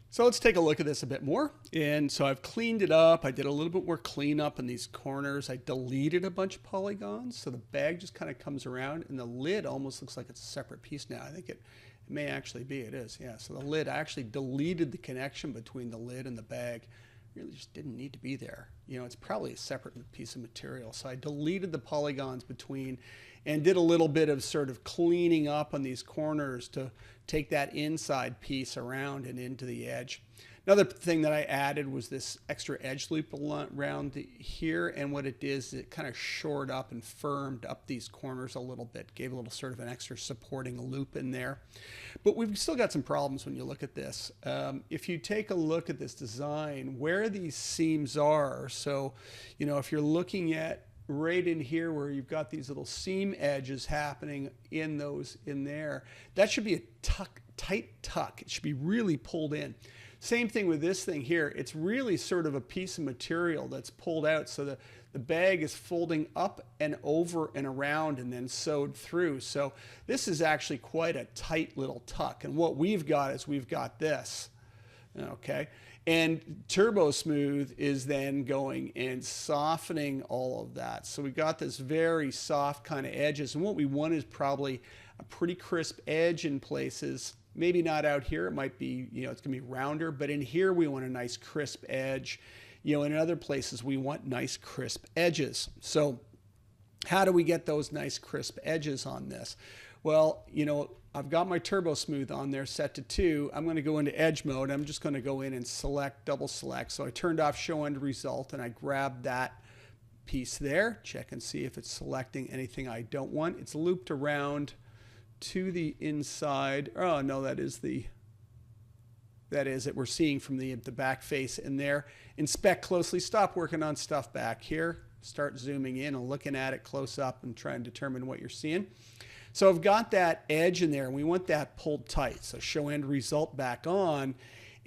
So let's take a look at this a bit more. And so I've cleaned it up. I did a little bit more cleanup in these corners. I deleted a bunch of polygons. So the bag just kind of comes around and the lid almost looks like it's a separate piece now. I think it may actually be, it is. Yeah, so the lid, I actually deleted the connection between the lid and the bag. Really just didn't need to be there. You know, it's probably a separate piece of material. So I deleted the polygons between and did a little bit of sort of cleaning up on these corners to take that inside piece around and into the edge. Another thing that I added was this extra edge loop around here, and what it did is it kind of shored up and firmed up these corners a little bit, gave a little sort of an extra supporting loop in there. But we've still got some problems when you look at this. If you take a look at this design, where these seams are, so, you know, if you're looking at right in here where you've got these little seam edges happening in there, that should be a tight tuck. It should be really pulled in. Same thing with this thing here. It's really sort of a piece of material that's pulled out so the bag is folding up and over and around and then sewed through. So this is actually quite a tight little tuck. And what we've got is we've got this, okay? And Turbo Smooth is then going and softening all of that. So we got this very soft kind of edges. And what we want is probably a pretty crisp edge in places. Maybe not out here, it might be, you know, it's gonna be rounder, but in here we want a nice crisp edge. You know, in other places we want nice crisp edges. So how do we get those nice crisp edges on this? Well, you know, I've got my Turbo Smooth on there set to 2. I'm gonna go into edge mode. I'm just gonna go in and select, double select. So I turned off show end result and I grabbed that piece there, check and see if it's selecting anything I don't want. It's looped around to the inside. Oh no, that is it we're seeing from the back face in there. Inspect closely, stop working on stuff back here, start zooming in and looking at it close up and try and determine what you're seeing. So I've got that edge in there and we want that pulled tight. So show end result back on,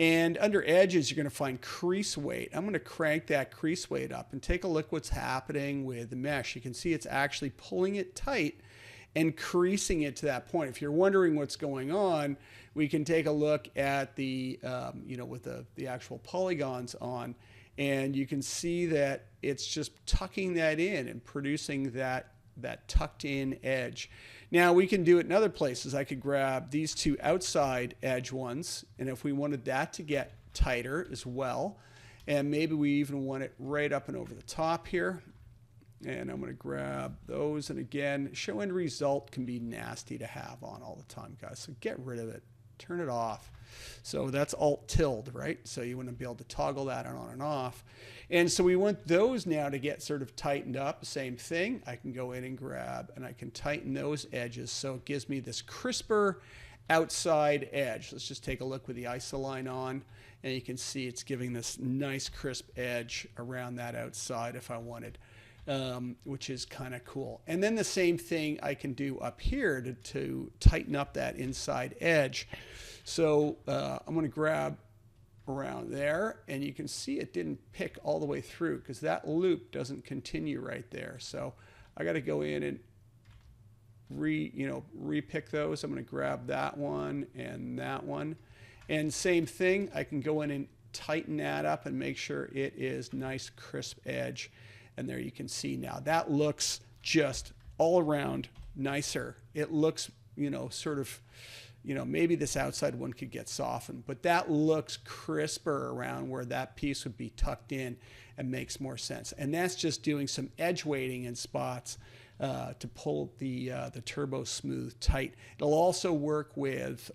and under edges you're going to find crease weight. I'm going to crank that crease weight up and take a look what's happening with the mesh. You can see it's actually pulling it tight and creasing it to that point. If you're wondering what's going on, we can take a look at the, you know, with the actual polygons on, and you can see that it's just tucking that in and producing that tucked in edge. Now we can do it in other places. I could grab these two outside edge ones, and if we wanted that to get tighter as well, and maybe we even want it right up and over the top here, and I'm going to grab those. And again, show end result can be nasty to have on all the time, guys. So get rid of it. Turn it off. So that's Alt tilde, right? So you want to be able to toggle that on and off. And so we want those now to get sort of tightened up. Same thing. I can go in and grab and I can tighten those edges. So it gives me this crisper outside edge. Let's just take a look with the isoline on, and you can see it's giving this nice crisp edge around that outside if I wanted. Which is kind of cool. And then the same thing I can do up here to tighten up that inside edge. So I'm going to grab around there, and you can see it didn't pick all the way through because that loop doesn't continue right there. So I got to go in and re-pick those. I'm going to grab that one and that one. And same thing, I can go in and tighten that up and make sure it is nice crisp edge. And there you can see now that looks just all around nicer. It looks, you know, sort of, you know, maybe this outside one could get softened, but that looks crisper around where that piece would be tucked in and makes more sense. And that's just doing some edge weighting in spots to pull the Turbo Smooth tight. It'll also work with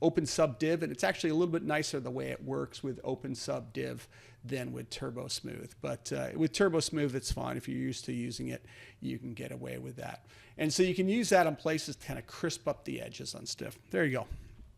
Open Sub Div, and it's actually a little bit nicer the way it works with Open Sub Div than with Turbo Smooth. But with Turbo Smooth, it's fine. If you're used to using it, you can get away with that. And so you can use that in places to kind of crisp up the edges on stuff. There you go.